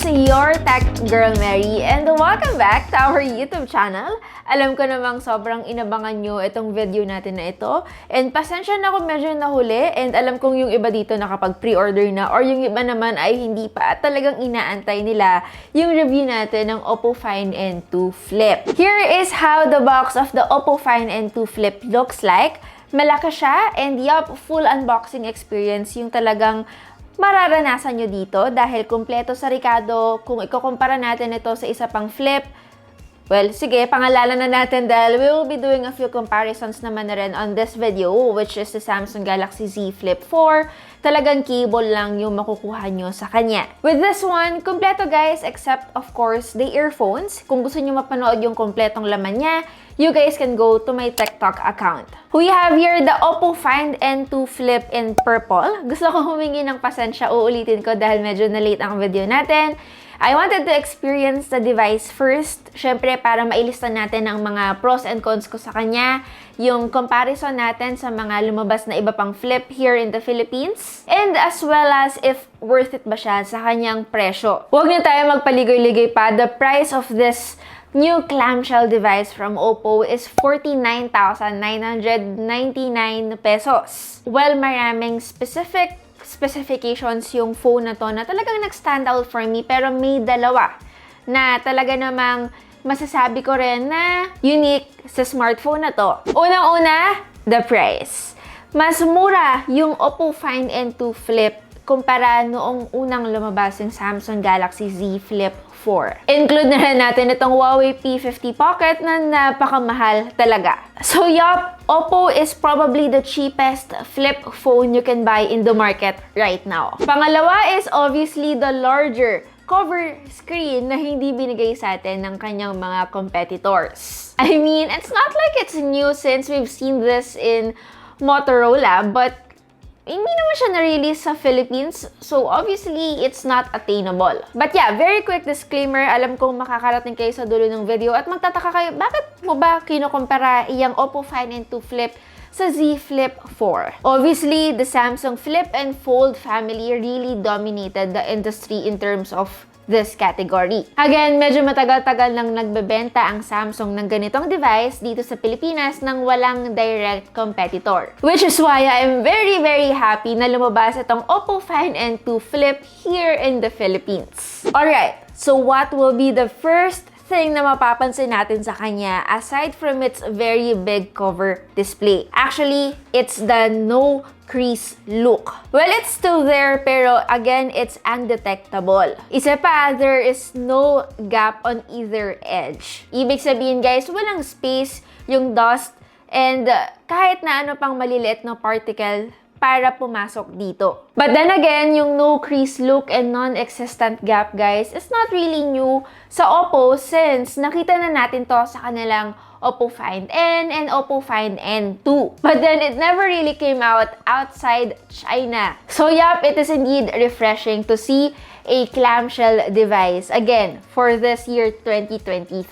your tech girl Mary and welcome back to our YouTube channel. Alam ko namang sobrang inabangan nyo itong video natin na ito and pasensya na kung medyo nahuli and alam kong yung iba dito nakapag-pre-order na or yung iba naman ay hindi pa at talagang inaantay nila yung review natin ng OPPO Find N2 Flip. Here is how the box of the OPPO Find N2 Flip looks like. Malaki siya and yup, full unboxing experience yung talagang mararanasan nyo dito dahil kumpleto sa Ricardo. Kung ikukumpara natin ito sa isa pang flip, well, sige, pangalanan na natin dahil we will be doing a few comparisons naman na rin on this video, which is the Samsung Galaxy Z Flip 4. Talagang cable lang yung makukuha nyo sa kanya. With this one, kumpleto guys, except of course the earphones. Kung gusto nyo mapanood yung kumpletong laman niya, you guys can go to my TikTok account. We have here the OPPO Find N2 Flip in purple. Gusto ko humingi ng pasensya, uulitin ko dahil medyo na-late ang video natin. I wanted to experience the device first. Syempre, para mailista natin ang mga pros and cons ko sa kanya. Yung comparison natin sa mga lumabas na iba pang flip here in the Philippines. And as well as if worth it ba siya sa kanyang presyo. Huwag na tayo magpaligoy-ligoy pa. The price of this new clamshell device from OPPO is 49,999 pesos. Well, maraming specifications yung phone na to na talagang nag-stand out for me, pero may dalawa na talaga namang masasabi ko rin na unique sa smartphone na to. Unang-una, the price. Mas mura yung OPPO Find N2 Flip kumpara noong unang lumabas yung Samsung Galaxy Z Flip 4. Include na rin natin itong Huawei P50 Pocket na napakamahal talaga. So yup, OPPO is probably the cheapest flip phone you can buy in the market right now. Pangalawa is obviously the larger cover screen na hindi binigay sa atin ng kanyang mga competitors. I mean, it's not like it's new since we've seen this in Motorola, but hindi naman siya na-release sa Philippines, so obviously, it's not attainable. But yeah, very quick disclaimer, alam kong makakarating kayo sa dulo ng video at magtataka kayo, bakit mo ba kinukumpara iyang OPPO Find N2 Flip sa Z Flip 4? Obviously, the Samsung Flip and Fold family really dominated the industry in terms of this category. Again, medyo matagal-tagal nang nagbebenta ang Samsung ng ganitong device dito sa Pilipinas nang walang direct competitor. Which is why I'm very, very happy na lumabas itong OPPO Find N2 Flip here in the Philippines. Alright, so what will be the first thing na mapapansin natin sa kanya aside from its very big cover display? Actually, it's the no crease look. Well, it's still there, pero again, it's undetectable. Isa pa, there is no gap on either edge. Ibig sabihin guys, walang space yung dust and kahit na ano pang maliliit na particle para pumasok dito. But then again, yung no crease look and non-existent gap guys is not really new sa OPPO since nakita na natin to sa kanilang OPPO Find N and OPPO Find N2. But then it never really came out outside China. So yup, it is indeed refreshing to see a clamshell device again for this year 2023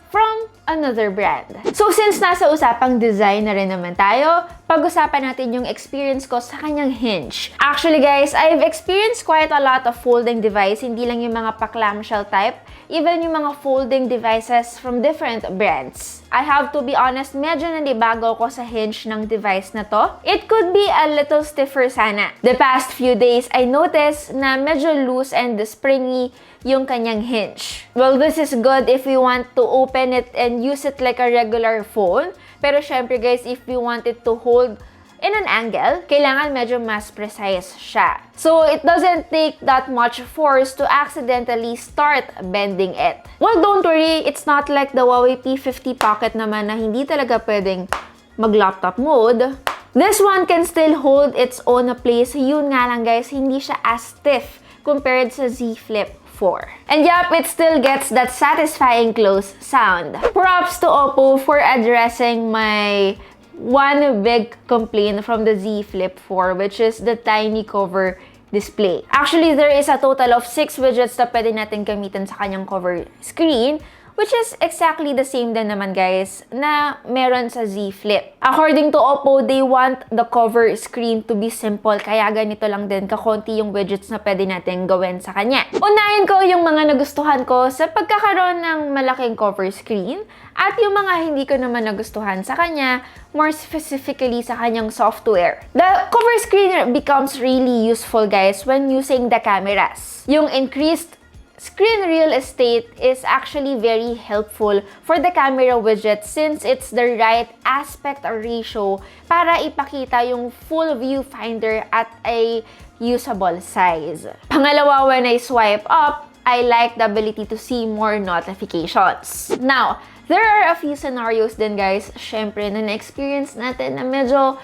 from another brand. So since nasa usapang design na rin naman tayo, pag-usapan natin yung experience ko sa kanyang hinge. Actually guys, I've experienced quite a lot of folding device, hindi lang yung mga pa-clamshell type, even yung mga folding devices from different brands. I have to be honest, medyo nanibago ko sa hinge ng device na to. It could be a little stiffer sana. The past few days, I noticed na medyo loose and springy yung kanyang hinge. Well, this is good if we want to open it and use it like a regular phone. Pero syempre guys, if we want it to hold in an angle, kailangan medyo mas precise siya. So, it doesn't take that much force to accidentally start bending it. Well, don't worry, it's not like the Huawei P50 Pocket naman na hindi talaga pwedeng mag-laptop mode. This one can still hold its own place. Yun nga lang guys, hindi siya as stiff compared sa Z Flip 4. And yup, it still gets that satisfying close sound. Props to OPPO for addressing my one big complaint from the Z Flip 4, which is the tiny cover display. Actually, there is a total of 6 widgets na pwede natin gamitin sa kanyang cover screen. which is exactly the same din naman guys na meron sa Z Flip. According to OPPO, they want the cover screen to be simple, kaya ganito lang din kakonti yung widgets na pwede natin gawin sa kanya. Unahin ko yung mga nagustuhan ko sa pagkakaroon ng malaking cover screen at yung mga hindi ko naman nagustuhan sa kanya, more specifically sa kanyang software. The cover screen becomes really useful guys when using the cameras. Yung increased screen real estate is actually very helpful for the camera widget since it's the right aspect ratio para ipakita yung full viewfinder at a usable size. Pangalawa, when I swipe up, I like the ability to see more notifications. Now, there are a few scenarios din guys, syempre na na-experience natin na medyo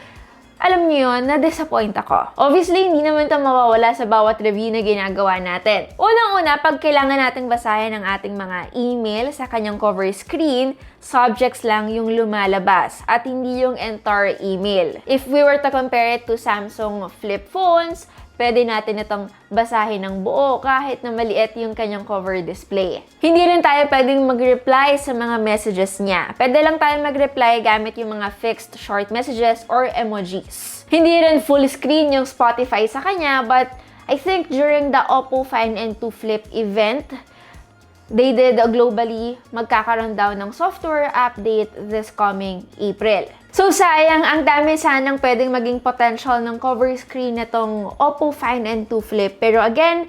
alam niyo yun, na-disappoint ako. Obviously, hindi naman ito mawawala sa bawat review na ginagawa natin. Unang-una, pag kailangan nating basahin ang ating mga email sa kanyang cover screen, subjects lang yung lumalabas at hindi yung entire email. If we were to compare it to Samsung flip phones, pwede natin itong basahin ng buo kahit na maliit yung kanyang cover display. Hindi rin tayo pwedeng mag-reply sa mga messages niya. Pwede lang tayo mag-reply gamit yung mga fixed short messages or emojis. Hindi rin full screen yung Spotify sa kanya, but I think during the OPPO Find N2 Flip event, they did globally magkakaroon daw ng software update this coming April. So sayang, ang dami sanang pwedeng maging potential ng cover screen nitong OPPO Find N2 Flip. Pero again,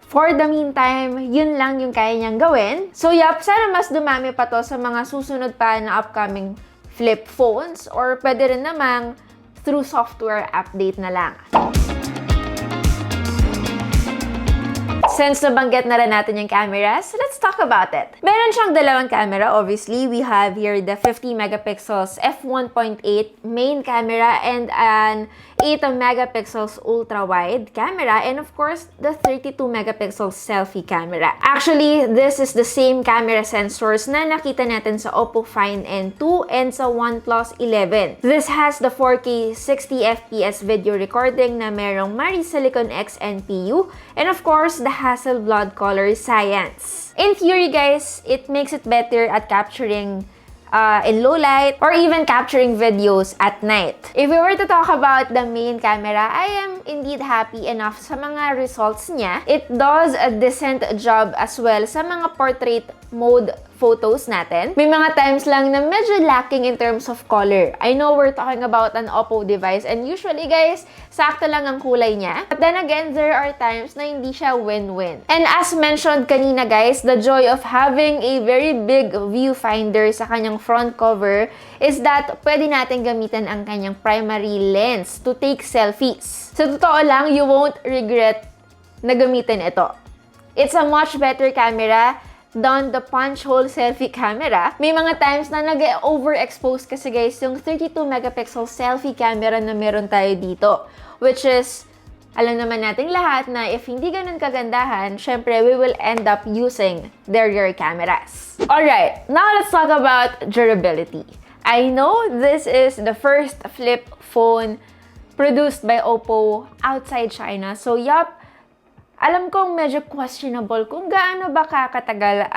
for the meantime, yun lang yung kaya niyang gawin. So yup, sana mas dumami pa to sa mga susunod pa na upcoming flip phones or pwede rin namang through software update na lang. Since nabanggit na rin natin yung cameras, let's talk about it. Meron siyang dalawang camera. Obviously, we have here the 50 megapixels f1.8 main camera and an 8 megapixels ultra-wide camera, and of course, the 32 megapixels selfie camera. Actually, this is the same camera sensors na nakita natin sa OPPO Find N2 and sa OnePlus 11. This has the 4K 60 FPS video recording na merong Mari Silicon X NPU, and of course, the Hasselblad color science. In theory, guys, it makes it better at capturing in low light or even capturing videos at night. If we were to talk about the main camera, I am indeed happy enough sa mga results niya. It does a decent job as well sa mga portrait mode photos natin. May mga times lang na medyo lacking in terms of color. I know we're talking about an OPPO device and usually guys, sakto lang ang kulay niya. But then again, there are times na hindi siya win-win. And as mentioned kanina guys, the joy of having a very big viewfinder sa kanyang front cover is that pwede natin gamitin ang kanyang primary lens to take selfies. Sa totoo lang, you won't regret na gamitin ito. It's a much better camera than the punch hole selfie camera. May mga times na nag-overexpose kasi guys yung 32 megapixel selfie camera na meron tayo dito. Which is, alam naman nating lahat na if hindi ganun kagandahan, syempre we will end up using their rear cameras. Alright, now let's talk about durability. I know this is the first flip phone produced by OPPO outside China. So yup, alam kong medyo questionable kung gaano ba kakatagal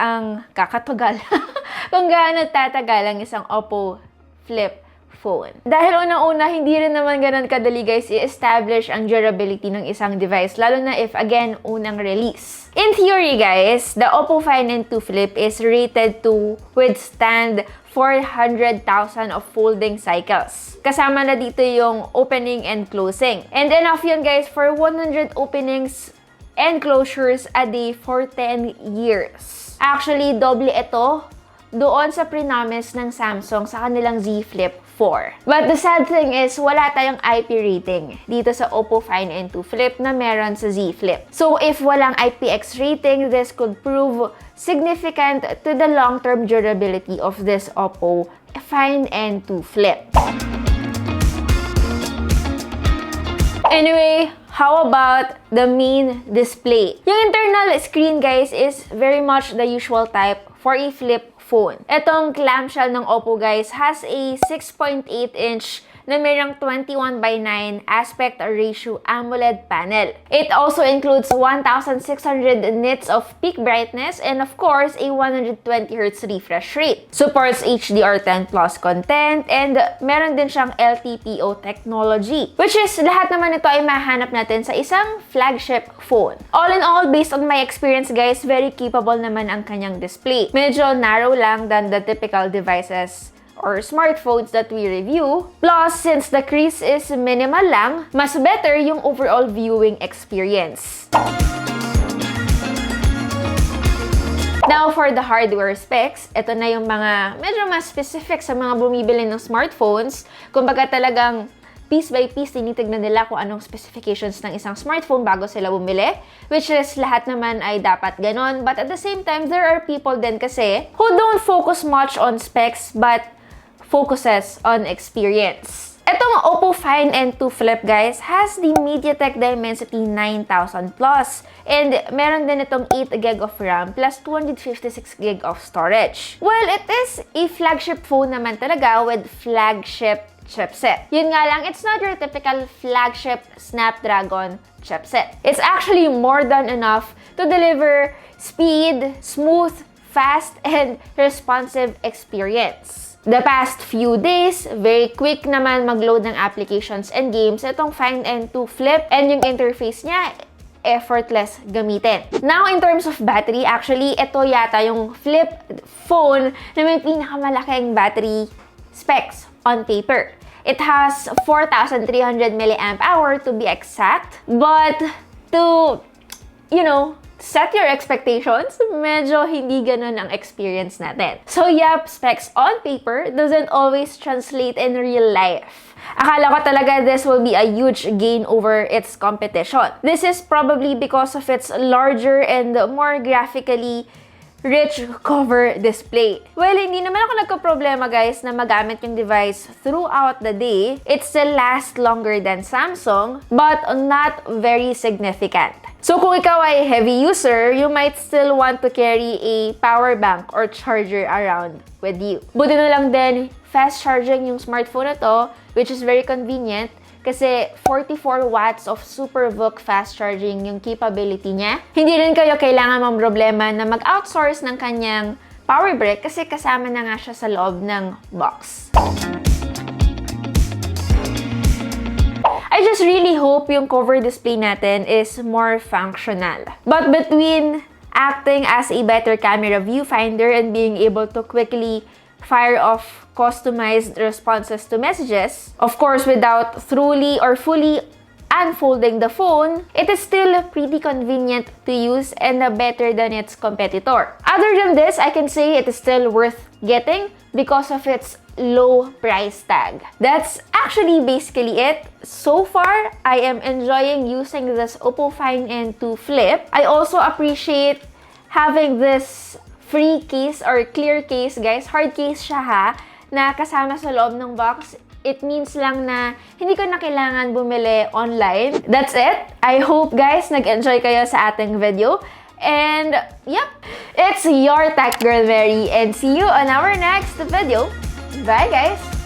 kung gaano tatagal ang isang OPPO flip phone. Dahil unang-una, hindi rin naman ganun kadali guys i-establish ang durability ng isang device, lalo na if again, unang release. In theory guys, the OPPO Find N2 Flip is rated to withstand 400,000 of folding cycles. Kasama na dito yung opening and closing. And enough yun guys for 100 openings and closures a day for 10 years. Actually, doble ito doon sa pre-promise ng Samsung sa kanilang Z Flip 4. But the sad thing is, wala tayong IP rating dito sa OPPO Find N2 Flip na meron sa Z Flip. So if walang IPX rating, this could prove significant to the long-term durability of this OPPO Find N2 Flip. Anyway, how about the main display? Yung internal screen, guys, is very much the usual type for a flip phone. Itong clamshell ng OPPO, guys, has a 6.8-inch na mayroong 21:9 aspect ratio AMOLED panel. It also includes 1,600 nits of peak brightness and of course, a 120Hz refresh rate. Supports HDR10 Plus content and meron din siyang LTPO technology, which is lahat naman ito ay mahanap natin sa isang flagship phone. All in all, based on my experience guys, very capable naman ang kanyang display. Medyo narrow lang than the typical devices or smartphones that we review. Plus, since the crease is minimal lang, mas better yung overall viewing experience. Now, for the hardware specs, ito na yung mga medyo mas specific sa mga bumibili ng smartphones. Kumbaga talagang piece by piece, tinitignan nila kung anong specifications ng isang smartphone bago sila bumili. Which is, lahat naman ay dapat ganon. But at the same time, there are people din kasi who don't focus much on specs but focuses on experience. Itong OPPO Find N2 Flip guys has the MediaTek Dimensity 9000 Plus and meron din itong 8GB of RAM plus 256GB of storage. Well, it is a flagship phone naman talaga with flagship chipset. Yun nga lang, it's not your typical flagship Snapdragon chipset. It's actually more than enough to deliver speed, smooth, fast, and responsive experience. The past few days, very quick naman mag-load ng applications and games itong Find N2 Flip and yung interface niya, effortless gamitin. Now, in terms of battery, actually, ito yata yung flip phone na may pinakamalaking battery specs on paper. It has 4,300 mAh to be exact, but to, set your expectations, medyo hindi ganun ang experience natin. So yep, specs on paper doesn't always translate in real life. Akala ko talaga this will be a huge gain over its competition. This is probably because of its larger and more graphically rich cover display. Well, hindi naman ako nagka-problema guys na magamit yung device throughout the day. It still lasts longer than Samsung, but not very significant. So kung ikaw ay heavy user, you might still want to carry a power bank or charger around with you. Buti na lang din, fast charging yung smartphone na to, which is very convenient kasi 44 watts of super VOOC fast charging yung capability niya. Hindi rin kayo kailangan problema na mag-outsource ng kanyang power brick kasi kasama na nga siya sa loob ng box. I just really hope yung cover display natin is more functional. But between acting as a better camera viewfinder and being able to quickly fire off customized responses to messages, of course without truly or fully unfolding the phone, it is still pretty convenient to use and better than its competitor. Other than this, I can say it is still worth getting because of its low price tag. That's actually basically it. So far, I am enjoying using this OPPO Find N2 Flip. I also appreciate having this free case or clear case, guys. Hard case siya ha, na kasama sa loob ng box. It means lang na hindi ko na kailangan bumili online. That's it. I hope guys nag-enjoy kayo sa ating video. And yep, it's your Tech Girl Mary and see you on our next video. Bye guys!